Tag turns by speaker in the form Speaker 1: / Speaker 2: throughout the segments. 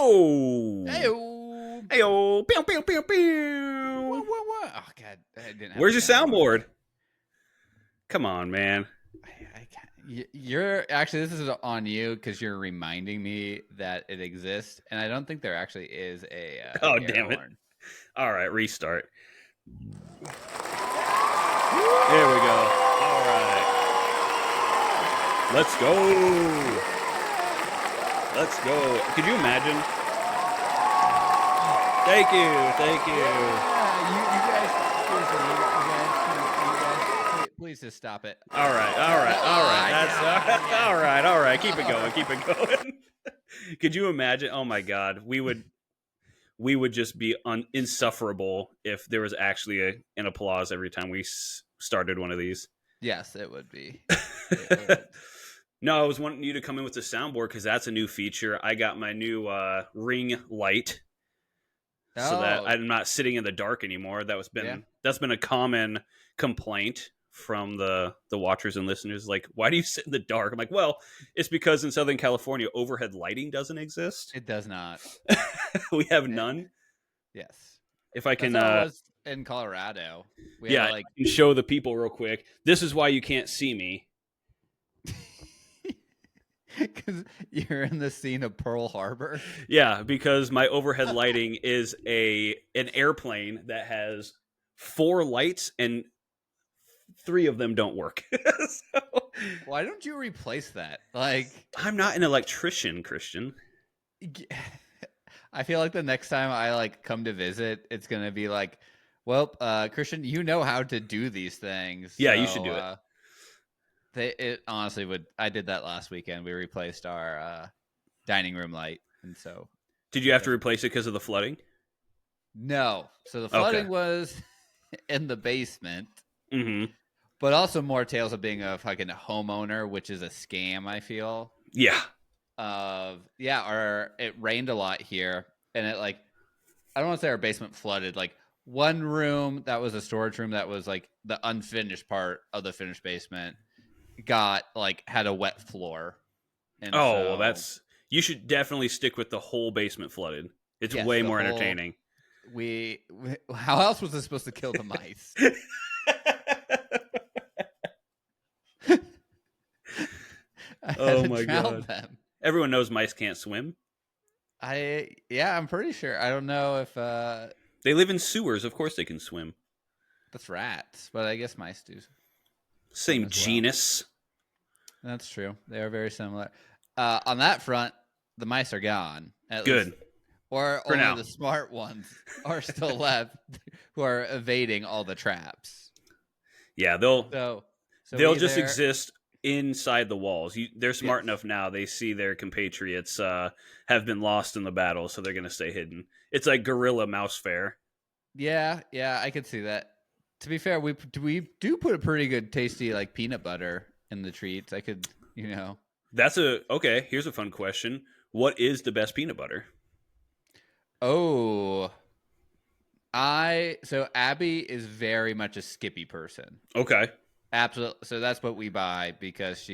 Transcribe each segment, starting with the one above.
Speaker 1: Heyo!
Speaker 2: Hey-o.
Speaker 1: Heyo! Pew, pew, pew,
Speaker 2: What,
Speaker 1: pew!
Speaker 2: what, what? Oh, God. I didn't have
Speaker 1: Where's
Speaker 2: a
Speaker 1: your soundboard? Come on, man.
Speaker 2: I can't. You're actually, this is on you because you're reminding me that it exists, and I don't think there actually is a
Speaker 1: Oh,
Speaker 2: air
Speaker 1: damn it.
Speaker 2: horn.
Speaker 1: All right, restart. There we go. All right. Let's go. Let's go. Could you imagine? Thank you. Thank you.
Speaker 2: Yeah, you guys, seriously, you guys, please just stop it.
Speaker 1: All right. All right. All right. That's
Speaker 2: Yeah.
Speaker 1: all right. All right. Keep it going. Keep it going. Could you imagine? Oh my God, we would just be insufferable if there was actually an applause every time we started one of these.
Speaker 2: Yes, it would be. It would.
Speaker 1: No, I was wanting you to come in with the soundboard because that's a new feature. I got my new ring light, so that
Speaker 2: Oh,
Speaker 1: I'm not sitting in the dark anymore. That's been a common complaint from the watchers and listeners. Like, why do you sit in the dark? I'm like, well, it's because in Southern California, overhead lighting doesn't exist.
Speaker 2: it does not.
Speaker 1: We have none.
Speaker 2: Yes.
Speaker 1: If I
Speaker 2: That's
Speaker 1: can,
Speaker 2: how it was in Colorado. We
Speaker 1: yeah,
Speaker 2: had like
Speaker 1: I can show the people real quick. This is why you can't see me.
Speaker 2: because you're in the scene of Pearl Harbor.
Speaker 1: Yeah, because my overhead lighting is an airplane that has 4 lights and 3 of them don't work. So,
Speaker 2: Why don't you replace that? Like,
Speaker 1: I'm not an electrician, Christian.
Speaker 2: I feel like the next time I like come to visit, it's gonna be like, well, Christian, you know how to do these things.
Speaker 1: Yeah, you should do it.
Speaker 2: It honestly would. I did that last weekend. We replaced our dining room light, and so
Speaker 1: Did you have to replace it because of the flooding?
Speaker 2: no. So the flooding was in the basement,
Speaker 1: Mm-hmm.
Speaker 2: but also more tales of being a fucking homeowner, which is a scam. I feel.
Speaker 1: Yeah.
Speaker 2: Or it rained a lot here, and it like I don't want to say our basement flooded. Like one room that was a storage room that was like the unfinished part of the finished basement had a wet floor. And
Speaker 1: you should definitely stick with the whole basement flooded. It's way more entertaining.
Speaker 2: How else was this supposed to kill the mice?
Speaker 1: Oh my God.
Speaker 2: Them.
Speaker 1: Everyone knows mice can't swim.
Speaker 2: I'm pretty sure. I don't know if
Speaker 1: they live in sewers. Of course they can swim.
Speaker 2: That's rats, but I guess mice do.
Speaker 1: Same genus.
Speaker 2: Well. That's true. They are very similar. On that front, the mice are gone.
Speaker 1: Good.
Speaker 2: Least, or
Speaker 1: for
Speaker 2: only
Speaker 1: now.
Speaker 2: The smart ones are still left, who are evading all the traps.
Speaker 1: Yeah, they'll just exist inside the walls. They're smart enough now. They see their compatriots have been lost in the battle, so they're going to stay hidden. It's like guerrilla mouse fair.
Speaker 2: Yeah, I could see that. To be fair, we do put a pretty good tasty like peanut butter in the treats. I could,
Speaker 1: Okay, here's a fun question. What is the best peanut butter?
Speaker 2: Oh, so Abby is very much a Skippy person.
Speaker 1: Okay.
Speaker 2: Absolutely. So that's what we buy because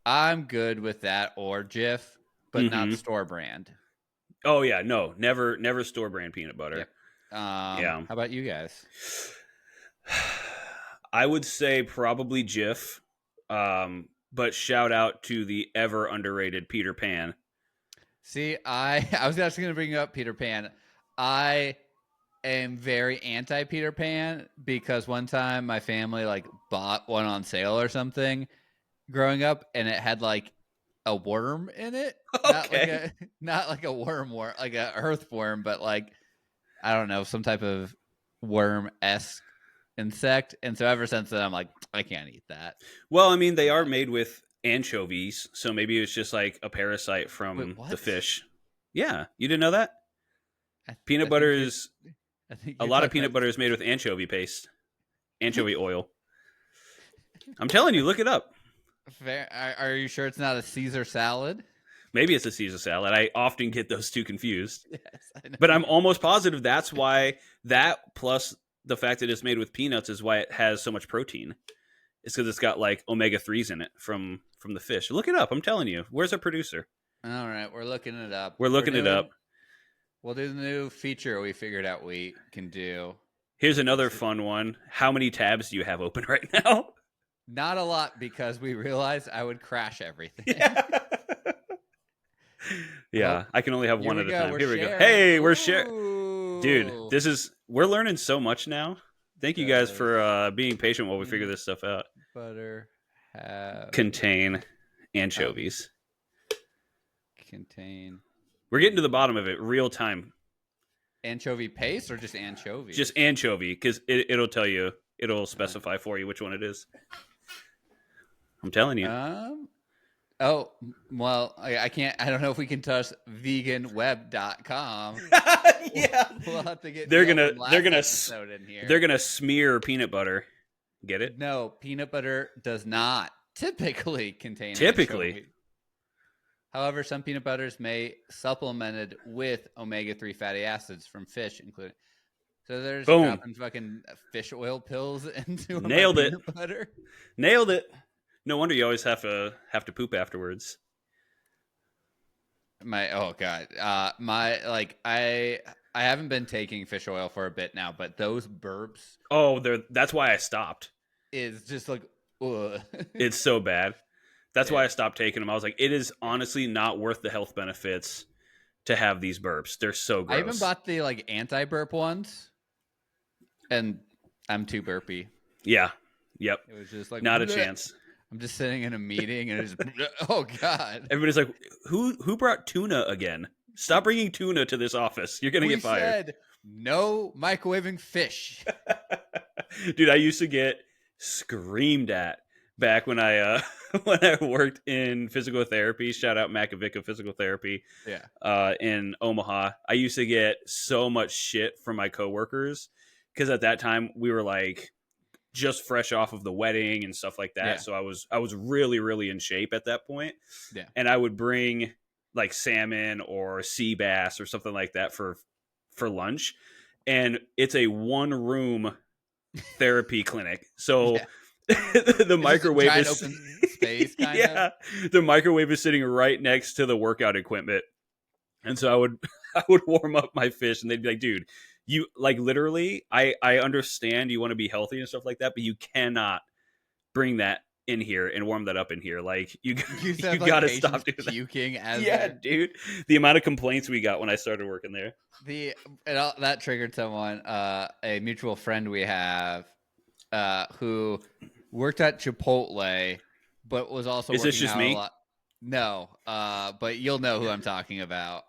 Speaker 2: I'm good with that or Jif, but not store brand.
Speaker 1: Oh yeah, no, never store brand peanut butter.
Speaker 2: Yep. How about you guys?
Speaker 1: I would say probably Jif, but shout out to the ever underrated Peter Pan.
Speaker 2: See, I was actually going to bring up Peter Pan. I am very anti Peter Pan because one time my family like bought one on sale or something growing up, and it had like a worm in it.
Speaker 1: Okay.
Speaker 2: Not like a worm, like a earthworm, but like I don't know, some type of worm-esque insect. And so ever since then, I'm like, I can't eat that.
Speaker 1: Well, I mean, they are made with anchovies, so maybe it's just like a parasite from the fish. Yeah, you didn't know that? Peanut butter is a lot of peanut butter is made with anchovy paste, anchovy oil. I'm telling you, look it up.
Speaker 2: Fair. Are you sure it's not a Caesar salad?
Speaker 1: Maybe it's a Caesar salad. I often get those two confused.
Speaker 2: Yes, I know.
Speaker 1: But I'm almost positive that's why that plus the fact that it's made with peanuts is why it has so much protein. It's because it's got like omega-3s in it from the fish. Look it up. I'm telling you. Where's our producer?
Speaker 2: All right, we're looking it up.
Speaker 1: We're looking it up.
Speaker 2: We'll do the new feature we figured out we can do.
Speaker 1: Here's another fun one. How many tabs do you have open right now?
Speaker 2: Not a lot, because we realized I would crash everything.
Speaker 1: Yeah, I can only have one at a time. Here we go.
Speaker 2: Hey,
Speaker 1: we're sharing. Dude, we're learning so much now. Thank you guys for being patient while we figure this stuff out.
Speaker 2: Butter
Speaker 1: contain anchovies.
Speaker 2: Contain.
Speaker 1: We're getting to the bottom of it real time.
Speaker 2: Anchovy paste or just anchovy?
Speaker 1: Just anchovy, because it'll tell you. It'll specify for you which one it is. I'm telling you.
Speaker 2: Oh, well, I can't. I don't know if we can touch veganweb.com.
Speaker 1: Yeah.
Speaker 2: We'll have to get
Speaker 1: they're gonna smear peanut butter. Get it?
Speaker 2: No, peanut butter does not typically contain
Speaker 1: anchovy.
Speaker 2: However, some peanut butters may supplemented with omega-3 fatty acids from fish, including. So there's dropping fucking fish oil pills into peanut butter.
Speaker 1: Nailed it. No wonder you always have to poop afterwards.
Speaker 2: I haven't been taking fish oil for a bit now, but those burps.
Speaker 1: Oh, that's why I stopped.
Speaker 2: Is just like, ugh.
Speaker 1: It's so bad. That's why I stopped taking them. I was like, it is honestly not worth the health benefits to have these burps. They're so gross.
Speaker 2: I even bought the anti-burp ones, and I'm too burpy.
Speaker 1: Yeah. Yep.
Speaker 2: It was just like
Speaker 1: not a chance.
Speaker 2: I'm just sitting in a meeting and it's oh god.
Speaker 1: Everybody's like, who brought tuna again? Stop bringing tuna to this office. You're gonna get fired.
Speaker 2: Said no microwaving fish.
Speaker 1: Dude, I used to get screamed at back when I when I worked in physical therapy. Shout out Makovica Physical Therapy.
Speaker 2: Yeah.
Speaker 1: In Omaha. I used to get so much shit from my coworkers because at that time we were like just fresh off of the wedding and stuff like that. Yeah. So I was really, really in shape at that point.
Speaker 2: Yeah.
Speaker 1: And I would bring like salmon or sea bass or something like that for lunch. And it's a 1-room therapy clinic. So the microwave is
Speaker 2: open space kind of.
Speaker 1: The microwave is sitting right next to the workout equipment. And so I would warm up my fish and they'd be like, dude, you like literally, I understand you want to be healthy and stuff like that, but you cannot bring that in here and warm that up in here. Like you got to stop doing that.
Speaker 2: Puking as
Speaker 1: dude. The amount of complaints we got when I started working there.
Speaker 2: That triggered someone, a mutual friend we have, who worked at Chipotle, but was also
Speaker 1: Is this just me?
Speaker 2: A lot. No, but you'll know who I'm talking about.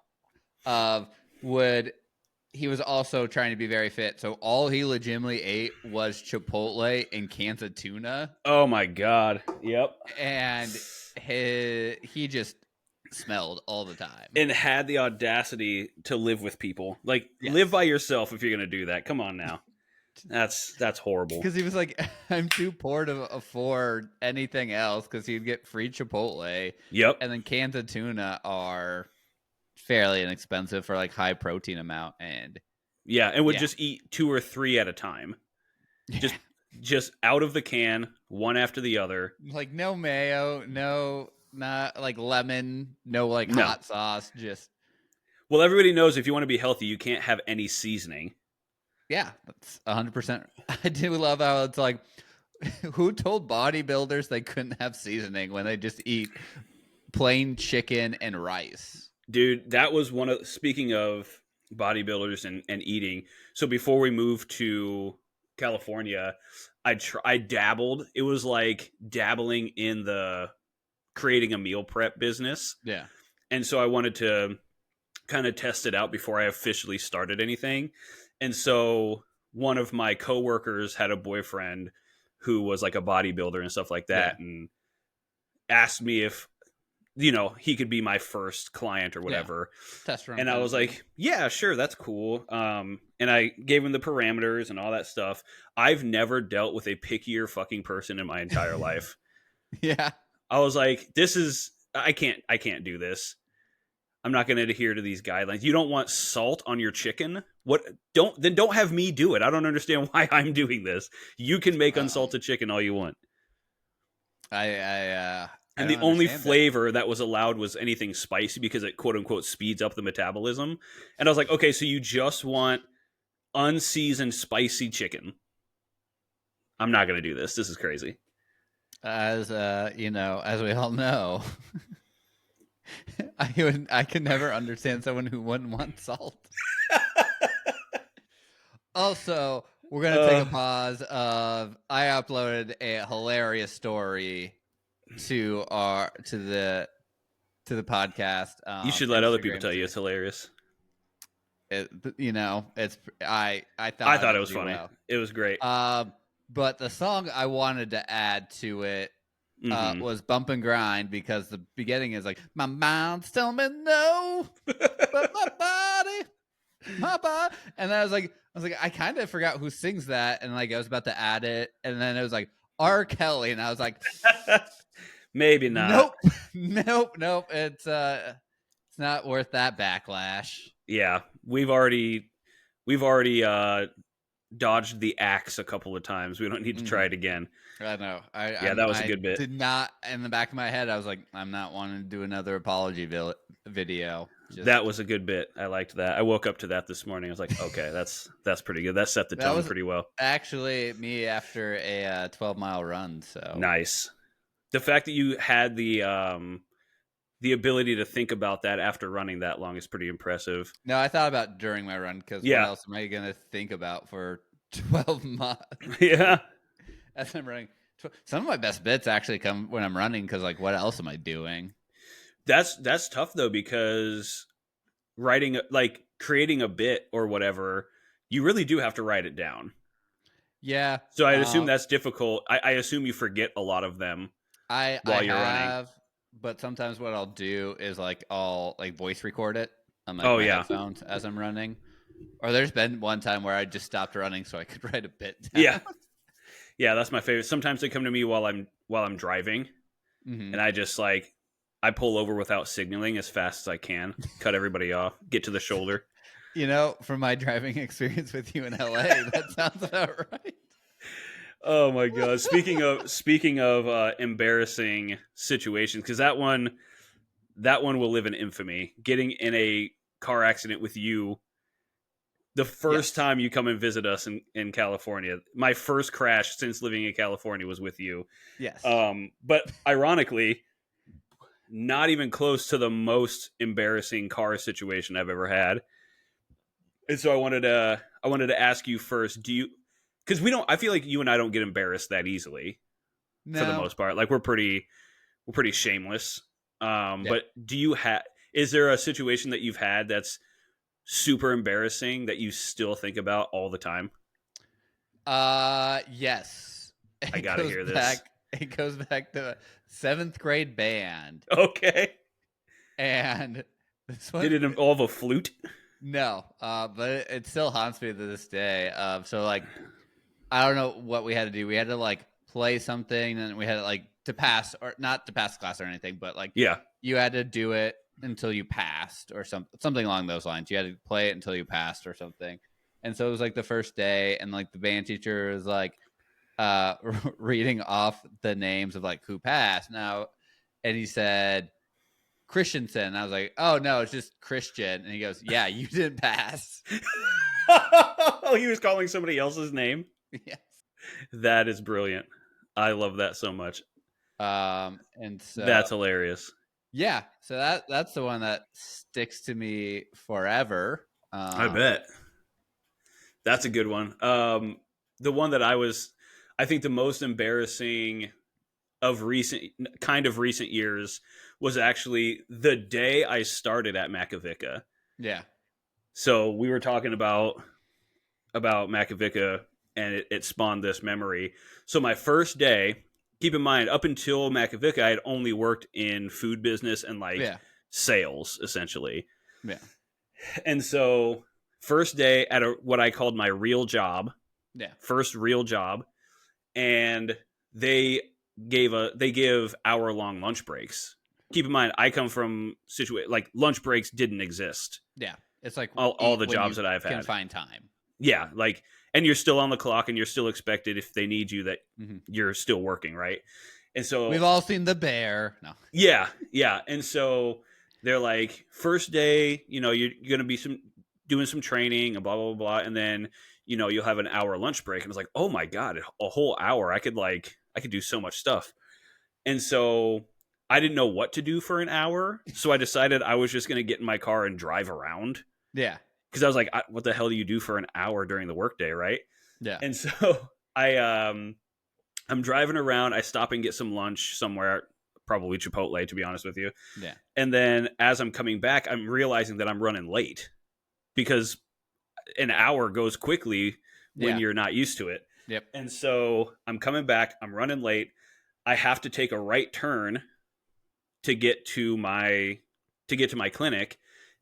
Speaker 2: He was also trying to be very fit, so all he legitimately ate was Chipotle and cans of tuna.
Speaker 1: Oh my god! Yep.
Speaker 2: And he just smelled all the time,
Speaker 1: and had the audacity to live with people. Like, live by yourself if you're gonna do that. Come on now. That's horrible.
Speaker 2: Because he was like, I'm too poor to afford anything else. Because he'd get free Chipotle.
Speaker 1: Yep.
Speaker 2: And then cans of tuna are fairly inexpensive for like high protein amount, and
Speaker 1: would just eat 2 or 3 at a time, just out of the can, one after the other.
Speaker 2: Like no mayo, not like lemon, no hot sauce. Just
Speaker 1: well, everybody knows if you want to be healthy, you can't have any seasoning.
Speaker 2: Yeah, that's 100%. I do love how it's like, who told bodybuilders they couldn't have seasoning when they just eat plain chicken and rice?
Speaker 1: Dude, that was speaking of bodybuilders and eating. So before we moved to California, I dabbled. It was like dabbling in the creating a meal prep business.
Speaker 2: Yeah.
Speaker 1: And so I wanted to kind of test it out before I officially started anything. And so one of my coworkers had a boyfriend who was like a bodybuilder and stuff like that, and asked me if, he could be my first client or whatever.
Speaker 2: Test run.
Speaker 1: And I was like, yeah, sure, that's cool. And I gave him the parameters and all that stuff. I've never dealt with a pickier fucking person in my entire life.
Speaker 2: Yeah.
Speaker 1: I was like, I can't do this. I'm not going to adhere to these guidelines. You don't want salt on your chicken? Don't have me do it. I don't understand why I'm doing this. You can make unsalted chicken all you want.
Speaker 2: I
Speaker 1: And the only flavor that was allowed was anything spicy because it quote unquote speeds up the metabolism. And I was like, okay, so you just want unseasoned spicy chicken. I'm not going to do this. This is crazy.
Speaker 2: As as we all know, I could never understand someone who wouldn't want salt. Also, we're gonna take a pause. I uploaded a hilarious story to the podcast.
Speaker 1: You should let other people tell you it's hilarious.
Speaker 2: I thought it was funny. Well.
Speaker 1: It was great.
Speaker 2: But the song I wanted to add to it was Bump and Grind, because the beginning is like, my mind's telling me no, but my body. And then I was like, I kind of forgot who sings that. And like, I was about to add it. And then it was like R. Kelly. And I was like,
Speaker 1: maybe not.
Speaker 2: Nope. It's not worth that backlash.
Speaker 1: Yeah. We've already dodged the axe a couple of times. We don't need to try it again.
Speaker 2: I know.
Speaker 1: That was a good bit.
Speaker 2: Did not, in the back of my head, I was like, I'm not wanting to do another apology video.
Speaker 1: That was a good bit. I liked that. I woke up to that this morning. I was like, okay, that's pretty good. That set the tone pretty well.
Speaker 2: Actually, me after a 12-mile run. So
Speaker 1: nice. The fact that you had the ability to think about that after running that long is pretty impressive.
Speaker 2: No, I thought about during my run, because what else am I going to think about for 12 miles?
Speaker 1: Yeah.
Speaker 2: As I'm running. Some of my best bits actually come when I'm running, because like, what else am I doing?
Speaker 1: That's tough though, because creating a bit or whatever, you really do have to write it down.
Speaker 2: Yeah.
Speaker 1: So I assume that's difficult. I assume you forget a lot of them while you're running.
Speaker 2: But sometimes what I'll do is like I'll like voice record it on my headphones as I'm running. Or there's been one time where I just stopped running so I could write a bit down.
Speaker 1: Yeah, that's my favorite. Sometimes they come to me while I'm driving, and I just I pull over without signaling as fast as I can, cut everybody off, get to the shoulder.
Speaker 2: From my driving experience with you in LA, that sounds about right.
Speaker 1: Oh my God! Speaking of embarrassing situations, because that one will live in infamy. Getting in a car accident with you the first time you come and visit us in California. My first crash since living in California was with you.
Speaker 2: Yes.
Speaker 1: But ironically, not even close to the most embarrassing car situation I've ever had. And so I wanted to ask you first, because I feel like you and I don't get embarrassed that easily. No. For the most part. Like we're pretty shameless. But is there a situation that you've had that's super embarrassing that you still think about all the time?
Speaker 2: Yes.
Speaker 1: I gotta hear this.
Speaker 2: It goes back to 7th grade band.
Speaker 1: Okay.
Speaker 2: And this one,
Speaker 1: did it involve a flute?
Speaker 2: No, but it still haunts me to this day. So like, I don't know what we had to do. We had to like play something, and we had to pass, or not to pass class or anything, but you had to do it until you passed, or something along those lines. You had to play it until you passed or something. And so it was like the first day, and like the band teacher was like reading off the names of like who passed now, and he said Christensen. I was like, oh no, it's just Christian. And he goes, yeah, you didn't pass.
Speaker 1: Oh, he was calling somebody else's name.
Speaker 2: Yes.
Speaker 1: That is brilliant. I love that so much.
Speaker 2: And so
Speaker 1: that's hilarious.
Speaker 2: Yeah, so that's the one that sticks to me forever.
Speaker 1: I bet. That's a good one. The one that I think the most embarrassing of recent years was actually the day I started at Makovica.
Speaker 2: Yeah.
Speaker 1: So we were talking about Makovica, and it spawned this memory. So my first day, keep in mind, up until Makovica, I had only worked in food business and sales, essentially.
Speaker 2: Yeah.
Speaker 1: And so first day at what I called my real job.
Speaker 2: Yeah.
Speaker 1: First real job. And they give hour-long lunch breaks. Keep in mind, I come from lunch breaks didn't exist.
Speaker 2: Yeah. It's like
Speaker 1: all the jobs that I've had.
Speaker 2: Can find time.
Speaker 1: Yeah, and you're still on the clock, and you're still expected if they need you that you're still working, right? And so
Speaker 2: we've all seen The Bear. No.
Speaker 1: Yeah. And so they're like, first day, you're going to be doing some training and blah, blah, blah. And then, you'll have an hour lunch break. And I was like, oh my God, a whole hour. I could do so much stuff. And so I didn't know what to do for an hour. So I decided I was just going to get in my car and drive around.
Speaker 2: Yeah.
Speaker 1: Because I was like, what the hell do you do for an hour during the workday, right?
Speaker 2: Yeah.
Speaker 1: And so I'm driving around. I stop and get some lunch somewhere, probably Chipotle, to be honest with you.
Speaker 2: Yeah.
Speaker 1: And then as I'm coming back, I'm realizing that I'm running late because an hour goes quickly when you're not used to it.
Speaker 2: Yep.
Speaker 1: And so I'm coming back. I'm running late. I have to take a right turn to get to my clinic.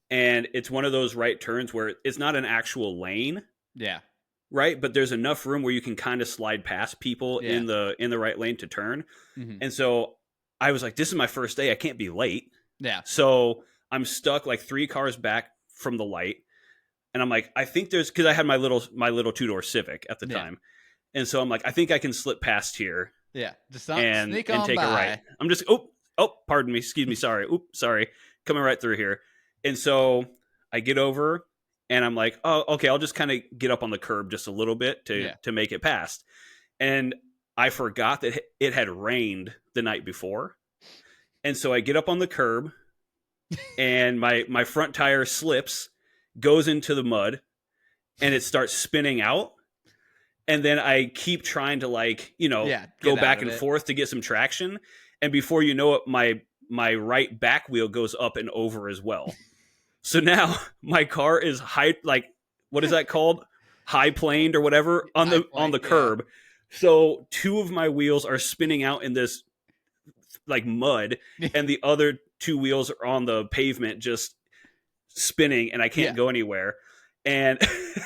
Speaker 1: And it's one of those right turns where it's not an actual lane.
Speaker 2: Yeah.
Speaker 1: Right. But there's enough room where you can kind of slide past people in the right lane to turn. Mm-hmm. And so I was like, this is my first day. I can't be late.
Speaker 2: Yeah.
Speaker 1: So I'm stuck like 3 cars back from the light. And I'm like, I think because I had my little 2-door Civic at the time. And so I'm like, I think I can slip past here.
Speaker 2: Yeah. Just
Speaker 1: sneak on take
Speaker 2: by.
Speaker 1: a right. I'm just, pardon me. Excuse me. Sorry. Sorry. Coming right through here. And so I get over and I'm like, oh, okay, I'll just kind of get up on the curb just a little bit to make it past. And I forgot that it had rained the night before. And so I get up on the curb and my front tire slips, goes into the mud, and it starts spinning out. And then I keep trying to go back and forth to get some traction. And before you know it, my right back wheel goes up and over as well. So now my car is what is that called? High planed or whatever on the curb. So 2 of my wheels are spinning out in this mud, and the other 2 wheels are on the pavement just spinning, and I can't go anywhere. And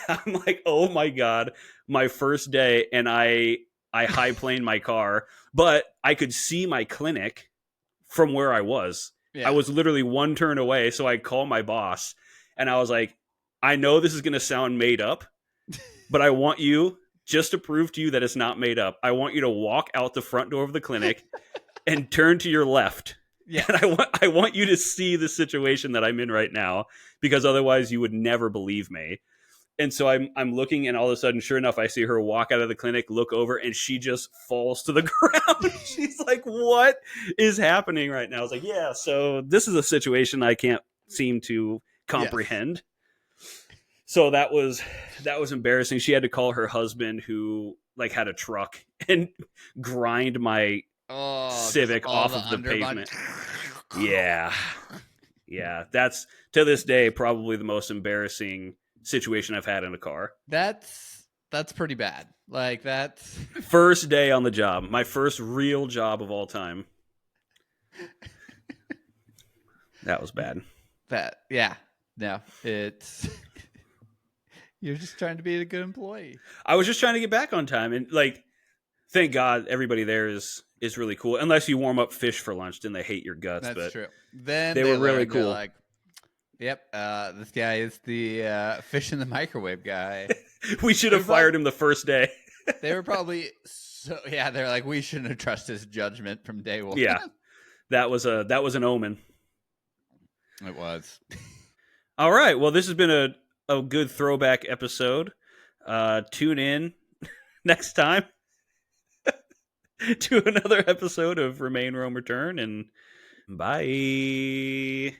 Speaker 1: I'm like, oh my God, my first day, and I high planed my car, but I could see my clinic from where I was. Yeah. I was literally 1 turn away. So I call my boss and I was like, I know this is going to sound made up, but I want you, just to prove to you that it's not made up, I want you to walk out the front door of the clinic and turn to your left. Yeah. And I want you to see the situation that I'm in right now, because otherwise you would never believe me. And so I'm looking, and all of a sudden, sure enough, I see her walk out of the clinic, look over, and she just falls to the ground. She's like, what is happening right now? I was like, yeah, so this is a situation I can't seem to comprehend. Yes. So that was embarrassing. She had to call her husband, who had a truck, and grind my Civic off of the pavement. Yeah. That's, to this day, probably the most embarrassing situation I've had in a car.
Speaker 2: That's pretty bad. That's
Speaker 1: first day on the job, my first real job of all time. That was bad.
Speaker 2: No, it's you're just trying to be a good employee.
Speaker 1: I was just trying to get back on time, and thank God everybody there is really cool. Unless you warm up fish for lunch, then they hate your guts.
Speaker 2: That's true. Then
Speaker 1: they were really cool.
Speaker 2: Yep, this guy is the fish in the microwave guy.
Speaker 1: We should have fired him the first day.
Speaker 2: They were probably they're like, we shouldn't have trusted his judgment from day one.
Speaker 1: Yeah, that was an omen.
Speaker 2: It was.
Speaker 1: All right, well, this has been a good throwback episode. Tune in next time to another episode of Remain, Roam, Return, and bye.